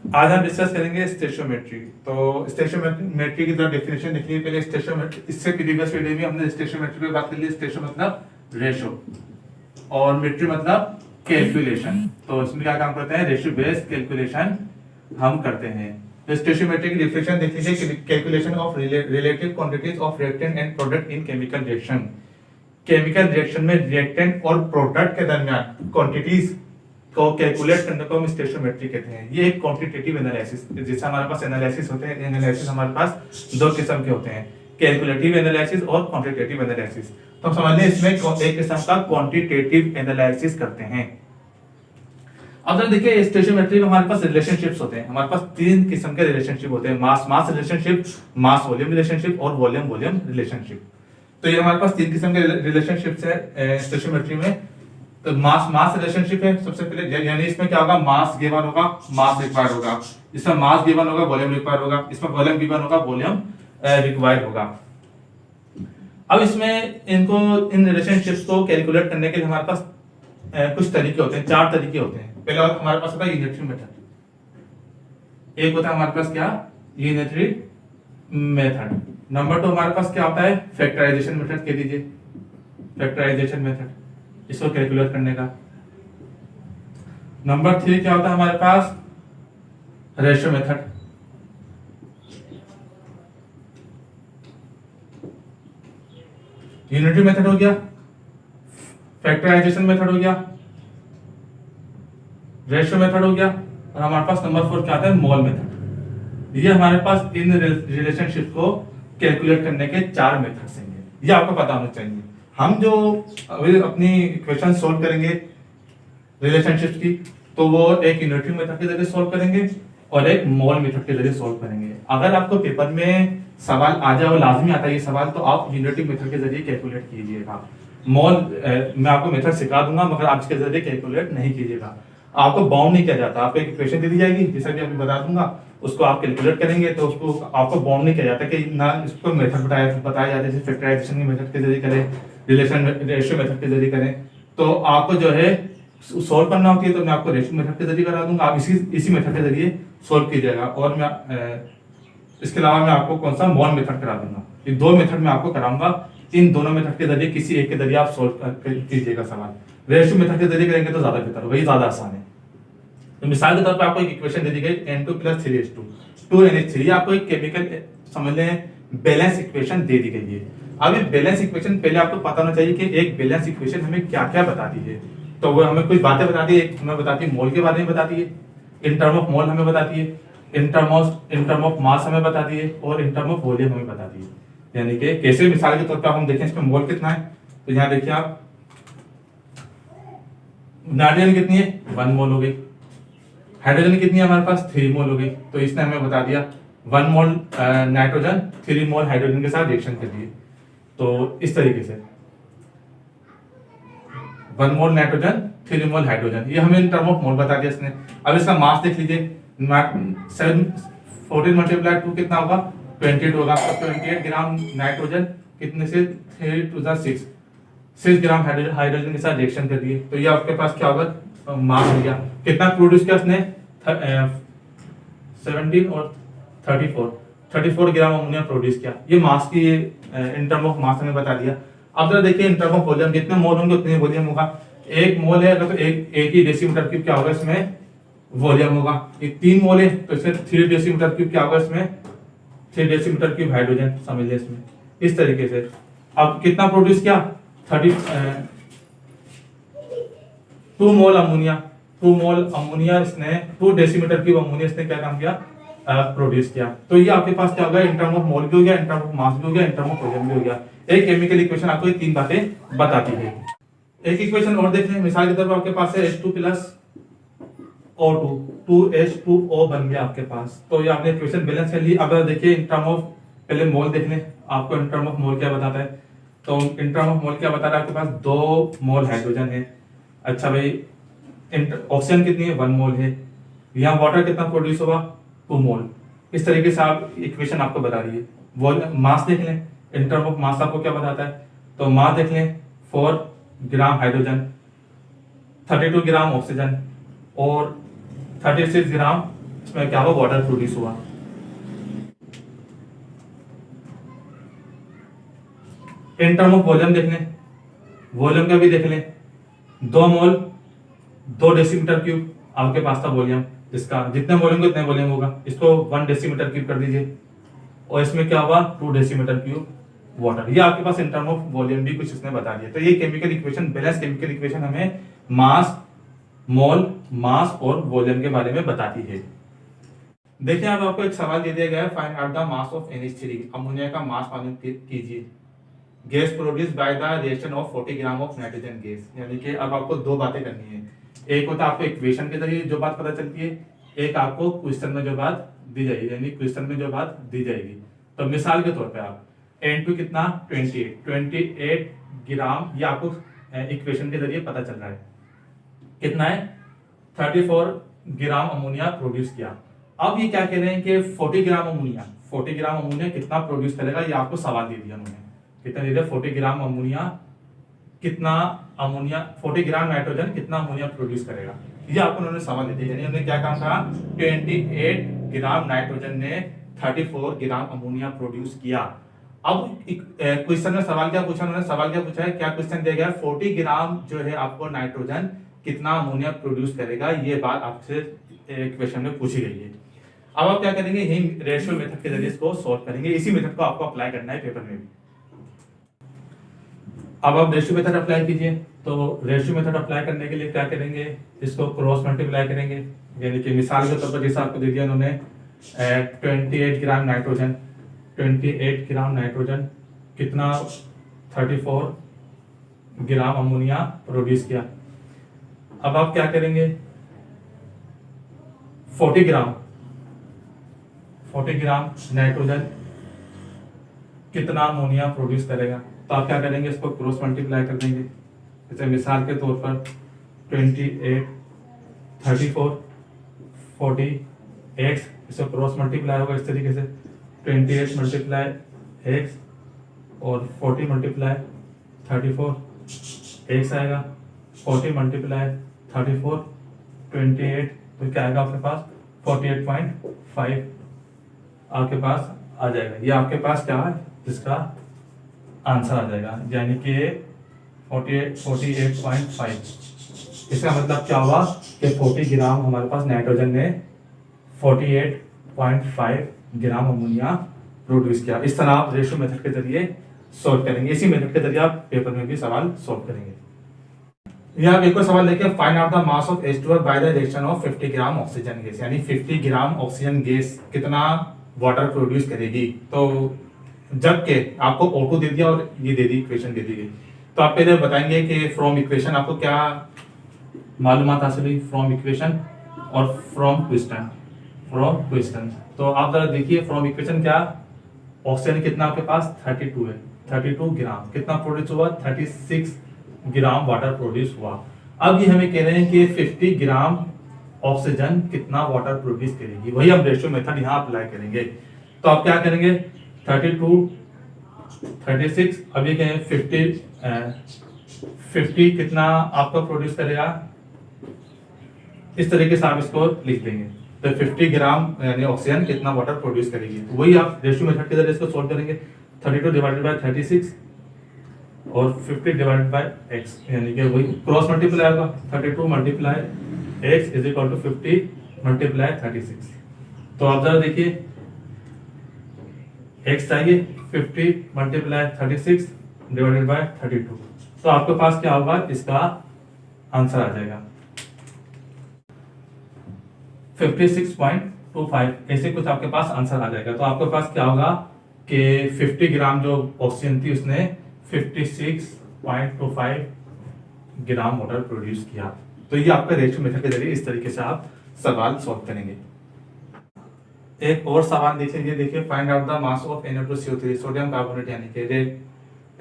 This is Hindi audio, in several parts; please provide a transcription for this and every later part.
आज हम डिस्कस करेंगे स्टेशियोमेट्री। तो स्टेशियोमेट्री की तरह डेफिनेशन देखिए पहले। स्टेशियोमेट्री, इससे प्रीवियस वीडियो में हमने स्टेशियोमेट्री पे बात कर ली। स्टेशियो मतलब रेशो और मेट्री मतलब कैलकुलेशन। तो इसमें क्या काम करते हैं, रेशियो बेस्ड कैलकुलेशन हम करते हैं। तो स्टेशियोमेट्री की डेफिनेशन देख लीजिए, calculation of relative quantities of reactant and product in chemical reaction. Chemical reaction में रिएक्टेंट और प्रोडक्ट के दरमियान क्वांटिटीज को कैलकुलेट करने को हम स्टेशियोमेट्री कहते हैं। ये एक क्वांटिटेटिव एनालिसिस, जैसे हमारे पास एनालिसिस होते हैं, एनालिसिस हमारे पास दो किस्म के होते हैं, कैलकुलेटिव एनालिसिस और क्वांटिटेटिव एनालिसिस। तो हम समझ लें इसमें एक किस्म का क्वांटिटेटिव एनालिसिस करते हैं। अब जरा देखिए स्टेशियोमेट्री में हमारे पास रिलेशनशिप्स होते हैं। हमारे पास तीन किस्म के रिलेशनशिप होते हैं, मास mass relationship, mass volume relationship और वॉल्यूम वॉल्यूम रिलेशनशिप। तो ये हमारे पास तीन किस्म के रिलेशनशिप्स है स्टेशियोमेट्री में। तो मास मास रिलेशनशिप है सबसे पहले, यानी इसमें क्या होगा, मास गिवन होगा, मास रिक्वायर्ड होगा। इसमें मास गिवन होगा, वॉल्यूम रिक्वायर्ड होगा। इसमें वॉल्यूम गिवन होगा, वॉल्यूम रिक्वायर्ड होगा। अब इसमें इनको इन रिलेशनशिप्स को कैलकुलेट करने के लिए हमारे पास कुछ तरीके होते हैं, चार तरीके होते हैं। पहला हमारे पास होता है यूनिटरी मेथड। एक होता है हमारे पास क्या, यूनिटरी मेथड। नंबर 2 हमारे पास क्या होता है, फैक्टराइजेशन मेथड कह दीजिए, फैक्टराइजेशन मेथड, इसको कैलकुलेट करने का। नंबर 3 क्या होता है हमारे पास, रेशियो मेथड। यूनिटरी मेथड हो गया, फैक्टराइजेशन मेथड हो गया, रेशियो मेथड हो गया, और हमारे पास नंबर 4 क्या आता है, मोल मेथड। ये हमारे पास इन रिलेशनशिप को कैलकुलेट करने के चार मेथड्स हैं। ये आपको पता होना चाहिए। हम जो अपनी इक्वेशन सोल्व करेंगे रिलेशनशिप्स की, तो वो एक यूनिटरी मेथड के जरिए सोल्व करेंगे और एक मोल मेथड के जरिए सोल्व करेंगे। अगर आपको पेपर में सवाल आ जाए, और लाजमी आता है ये सवाल, तो आप यूनिटरी मेथड के जरिए कैलकुलेट कीजिएगा। मोल मैं आपको मेथड सिखा दूंगा, मगर आप इसके जरिए कैलकुलेट नहीं कीजिएगा। आपको बाउंड नहीं किया जाता, आपको एक इक्वेशन दे दी जाएगी, जैसा कि अभी बता दूंगा, उसको आप कैलकुलेट करेंगे, तो उसको आपको बाउंड नहीं किया जाता कि ना इसको मेथड बताया जाता है, जैसे फैक्टराइजेशन की मेथड के जरिए करें, रिलेशन रेशियो मेथड के जरिए करें। तो आपको जो है सोल्व करना होती है, तो मैं आपको रेशियो मेथड के जरिए करा दूंगा, आप इसी मेथड के जरिए सोल्व कीजिएगा। और मैं इसके अलावा मैं आपको कौन सा, मोल मेथड करा दूंगा। ये दो मेथड मैं आपको कराऊंगा, इन दोनों मेथड के जरिए किसी एक के जरिए आप सोल्व कीजिएगा सवाल। रेशियो मेथड के जरिए करेंगे तो ज्यादा बेहतर होगा, ये ज्यादा आसान है। तो मिसाल के तौर पर आपको एक इक्वेशन दे दी गई N2 + 3H2 2NH3, आपको एक केमिकल समझ लें बैलेंस इक्वेशन दे दी गई है। अब ये बैलेंस इक्वेशन पहले आपको पता होना चाहिए कि एक बैलेंस इक्वेशन हमें क्या क्या बताती है। तो वो हमें कुछ बातें बताती है, हमें बताती है मोल के बारे में बताती है, इन टर्म ऑफ मोल हमें बताती है, इन टर्म ऑफ मास हमें बताती है, और इन टर्म ऑफ वॉल्यूम हमें बताती है। यानी कि कैसे, मिसाल के तौर पर हम देखें इसमें मोल कितना है, तो यहाँ देखिए आप, नाइट्रोजन कितनी है, 1 मोल हो गई। हाइड्रोजन कितनी है हमारे पास, 3 मोल हो गई। तो इसने हमें बता दिया 1 मोल नाइट्रोजन 3 मोल हाइड्रोजन के साथ रिएक्शन कर दिए। तो इस तरीके से 1 मोल नाइट्रोजन 3 मोल हाइड्रोजन, ये हमें इन टर्म ऑफ मोल बता दिया इसने। अब इसका मास देख लीजिए, 14 × 2 कितना होगा, 28 होगा। 28 ग्राम नाइट्रोजन कितने से 3 × 6 ग्राम हाइड्रोजन के साथ रिएक्शन कर दिए। तो ये आपके पास क्या होगा, मास हो गया। कितना प्रोड्यूस किया उसने, 17 और 34 ग्राम अमोनिया प्रोड्यूस किया। ये मास की इन टर्म ऑफ मास हमें बता दिया। अब जरा देखिए इन टर्म ऑफ वॉल्यूम, जितने मोल होंगे उतने वॉल्यूम होगा। 1 मोल है अगर, तो एक ही डेसीमीटर क्यूब क्या होगा इसमें, वॉल्यूम होगा। ये 3 मोल है तो इसमें 3 डेसीमीटर क्यूब क्या होगा इसमें, 3 डेसीमीटर क्यूब हाइड्रोजन समझ लिया इसमें। इस तरीके से अब कितना प्रोड्यूस किया, 2 मोल अमोनिया इसने, 2 डेसीमीटर क्यूब अमोनिया इसने क्या काम किया, प्रोड्यूस किया। तो ये आपके पास क्या होगा, इन टर्म ऑफ मोल भी हो गया, इन टर्म ऑफ मास भी हो गया, इन टर्म ऑफ वॉल्यूम भी हो गया। एक केमिकल इक्वेशन आपको ये तीन बातें बताती है। एक इक्वेशन और देख लें, मिसाल के तौर पर आपके पास है H2 + O2, 2H2O बन गया आपके पास। तो ये आपने इक्वेशन बैलेंस कर ली। अब देखिए इन टर्म ऑफ, पहले मोल देख लें, आपको इन टर्म ऑफ मोल क्या बताता है। तो इन टर्म ऑफ मोल क्या बता रहा है, आपके पास 2 मोल हाइड्रोजन है। अच्छा भाई, ऑक्सीजन कितनी है, 1 मोल है। यहाँ वाटर कितना प्रोड्यूस होगा, 2 मोल। इस तरीके से आप इक्वेशन आपको बता रही है। मास देख लें, इन टर्म ऑफ मास आपको क्या बताता है, तो मास देख लें, 4 ग्राम हाइड्रोजन, 32 ग्राम ऑक्सीजन और 36 ग्राम इसमें क्या हुआ, वाटर प्रोड्यूस हुआ। इन टर्म ऑफ वॉल्यूम देख लें, वॉल्यूम का भी देख लें, 2 मोल 2 डेसीमीटर क्यूब आपके पास था वॉल्यूम, इसका जितने वॉल्यूम को उतने वॉल्यूम होगा, इसको 1 डेसीमीटर क्यूब कर दीजिए, और इसमें क्या हुआ 2 डेसीमीटर क्यूब वाटर। ये आपके पास इन टर्म ऑफ वॉल्यूम भी कुछ इसने बता दिया। तो ये chemical equation, balance chemical equation हमें मास, मोल, मास और वॉल्यूम के बारे में बताती है। देखिए अब आपको एक सवाल दे दिया गया है, find out the mass of NH3, ammonia का मास मालूम कीजिए। Gas produce by the reaction of 40 gram of nitrogen gas. यानी कि अब आपको 2 बातें करनी है, एक होता है आपको इक्वेशन के जरिए जो बात पता चलती है, एक आपको क्वेश्चन में जो बात दी जाएगी, यानी क्वेश्चन में जो बात दी जाएगी। तो मिसाल के तौर पे आप N2 कितना 28 ग्राम, ये आपको इक्वेशन के जरिए पता चल रहा है, कितना है 34 ग्राम अमोनिया प्रोड्यूस किया। अब ये क्या कह रहे हैं कि 40 ग्राम अमोनिया कितना प्रोड्यूस करेगा, ये आपको सवाल दे दिया उन्होंने, कितना दे दिया 40 ग्राम अमोनिया, कितना अमोनिया 40 ग्राम नाइट्रोजन कितना अमोनिया प्रोड्यूस करेगा, ये आपको उन्होंने सवाल दे दिया। यानी हमने क्या काम कहा, 28 ग्राम नाइट्रोजन ने 34 ग्राम अमोनिया प्रोड्यूस किया। अब क्वेश्चन में सवाल क्या पूछा है, क्या क्वेश्चन दिया गया, 40 ग्राम जो है आपको नाइट्रोजन कितना अमोनिया प्रोड्यूस करेगा, ये बात आपसे क्वेश्चन में पूछी गई है। अब आप क्या करेंगे, यही रेशियो मेथड के जरिए इसको सॉल्व करेंगे। इसी मेथड को आपको अप्लाई करना है पेपर में भी। अब आप रेशियो मेथड अप्लाई कीजिए। तो रेशियो मेथड अप्लाई करने के लिए क्या करेंगे, इसको क्रॉस मल्टीप्लाई करेंगे। यानी कि मिसाल के तौर पर जैसा आपको दे दिया उन्होंने 28 ग्राम नाइट्रोजन कितना 34 ग्राम अमोनिया प्रोड्यूस किया। अब आप क्या करेंगे, 40 ग्राम नाइट्रोजन कितना अमोनिया प्रोड्यूस करेगा। तो आप क्या करेंगे, इसको क्रॉस मल्टीप्लाई कर देंगे। जैसे मिसाल के तौर पर 28 34 40 x, इसको क्रॉस मल्टीप्लाई होगा इस तरीके से 28 मल्टीप्लाई x और 40 मल्टीप्लाई 34 x आएगा, 40 मल्टीप्लाई 34 28, तो क्या आएगा आपके पास 48.5 आपके पास आ जाएगा। ये आपके पास क्या है, इसका आंसर आ जाएगा, यानी कि 48.5। इसका मतलब क्या हुआ कि 40 ग्राम हमारे पास नाइट्रोजन ने 48.5 ग्राम अमोनिया प्रोड्यूस किया। इस तरह आप रेशियो मेथड के जरिए सॉल्व करेंगे। इसी मेथड के जरिए आप पेपर में भी सवाल सॉल्व करेंगे। यहाँ एक और सवाल देखिए, find out the mass of H2O by the reaction of 50 gram oxygen gas. यानी 50 ग्राम ऑक्सीजन गैस कितना वाटर प्रोड्यूस करेगी। तो जबकि आपको O2 दे दिया और ये दे दी, इक्वेशन दे दी गई, तो आप पहले बताएंगे कि फ्रॉम इक्वेशन आपको क्या मालूमात हासिल हुई, फ्रॉम इक्वेशन और फ्रॉम क्वेश्चन। तो आप जरा देखिए फ्रॉम इक्वेशन क्या, ऑक्सीजन कितना आपके पास 32 है, 32 ग्राम कितना प्रोड्यूस हुआ, 36 ग्राम वाटर प्रोड्यूस हुआ। अब ये हमें कह रहे हैं कि 50 ग्राम ऑक्सीजन कितना वाटर प्रोड्यूस करेगी, वही हम रेशियो मेथड यहाँ अप्लाई करेंगे। तो आप क्या करेंगे, 32 36, अब ये कहें 50 कितना आपका प्रोड्यूस करेगा, इस तरीके से आप इसको लिख देंगे। तो 50 ग्राम यानी ऑक्सीजन कितना वाटर प्रोड्यूस करेगी, तो वही आप रेशियो मेथड के जरिए इसको सॉल्व करेंगे। 32 डिवाइडेड बाय 36 और 50 डिवाइडेड बाय x, यानी कि वही क्रॉस मल्टीप्लाई होगा, 32 multiply x is equal to 50 multiply 36। तो आप जरा देखिए x चाहिए, 50 मल्टीप्लाई 36 डिवाइडेड बाय 32, तो आपके पास क्या होगा, इसका आंसर आ जाएगा 56.25, ऐसे कुछ आपके पास आंसर आ जाएगा। तो आपके पास क्या होगा कि 50 ग्राम जो ऑक्सीजन थी उसने 56.25 ग्राम वाटर प्रोड्यूस किया। तो ये आपका रेशियो मेथड के जरिए इस तरीके से आप सवाल सॉल्व करेंगे। एक और सवाल देख लीजिए, देखिए find out the mass of NaCO3 sodium carbonate, यानी कि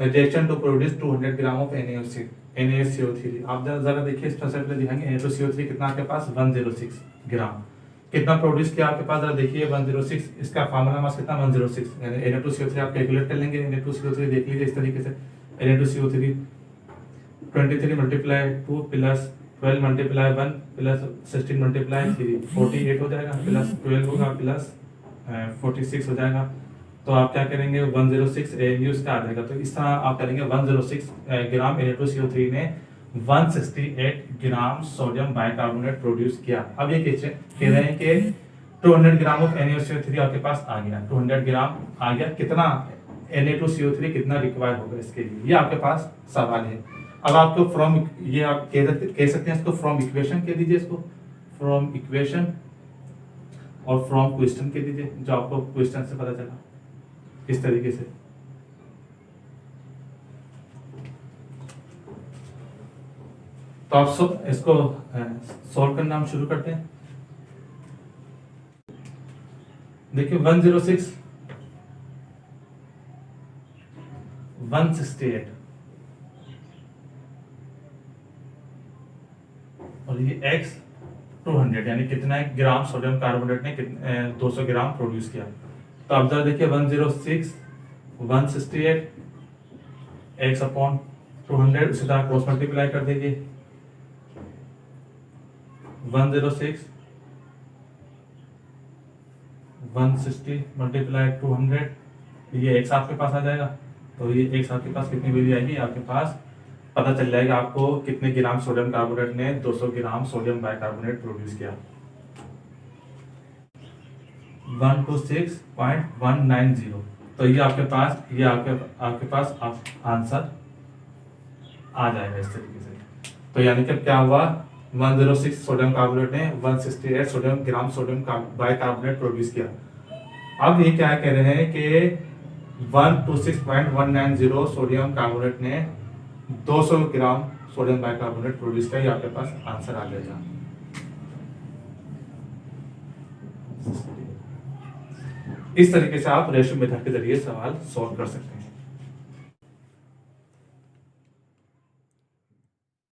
reaction to produce 200 gram of NaCO3। आप जरा देखिए इस तरह से दिखाएंगे NaCO3 कितना आपके पास 106 ग्राम कितना प्रोड्यूस किया आपके पास, जरा देखिए 106, इसका फार्मूला मास कितना 106, यानी Na2CO3 आप कैलकुलेट कर लेंगे। Na2CO3 देख लीजिए इस तरीके से, Na2CO3 23 multiply 2 plus 12 multiply 1 plus 16 multiply 3 48 हो जाएगा, प्लस 12 होगा, प्लस 46 हो जाएगा। तो आप क्या करेंगे 106 AMU इसका आ जाएगा। तो इस तरह आप करेंगे 106 ग्राम Na2CO3 ने 168 ग्राम सोडियम बाइकार्बोनेट प्रोड्यूस किया। अब ये कह रहे हैं कि 200 ग्राम ऑफ NaOCO3 आपके पास आ गया, 200 ग्राम आ गया, कितना Na2CO3 कितना रिक्वायर होगा इसके लिए, ये आपके पास सवाल है। अब आपको फ्रॉम ये आप कह सकते हैं इसको फ्रॉम इक्वेशन कह दीजिए, इसको फ्रॉम इक्वेशन और फ्रॉम क्वेश्चन कह दीजिए, जो आपको क्वेश्चन से पता चला इस तरीके से। तो आप इसको सॉल्व करना हम शुरू करते हैं। देखिए 106 168 और ये x 200 यानी कितना है ग्राम सोडियम कार्बोनेट ने 200 ग्राम प्रोड्यूस किया। तो आप जरा देखिए 106 168 x अपॉन 200 उसी तरह क्रॉस मल्टीप्लाई कर दीजिए। 106 160 मल्टीप्लाई 200, ये x आपके पास आ जाएगा। तो ये x आपके पास कितनी वैल्यू आएगी, आपके पास पता चल जाएगा आपको कितने ग्राम सोडियम कार्बोनेट ने 200 ग्राम सोडियम बाइकार्बोनेट प्रोड्यूस किया। 126.190। तो ये आपके पास आंसर आ जाएगा इस तरीके से। तो यानी कि क्या हुआ 106 सोडियम कार्बोनेट ने 168 ग्राम सोडियम बाइकार्बोनेट प्रोड्यूस किया। अब ये क्या कह रहे हैं कि 126.190 सोडियम कार्बोनेट ने 200 ग्राम सोडियम बाइकार्बोनेट प्रोड्यूस किया, ये आपके पास आंसर आ जाएगा। इस तरीके से आप रेशियो मेथड के जरिए सवाल सॉल्व कर सकते हैं।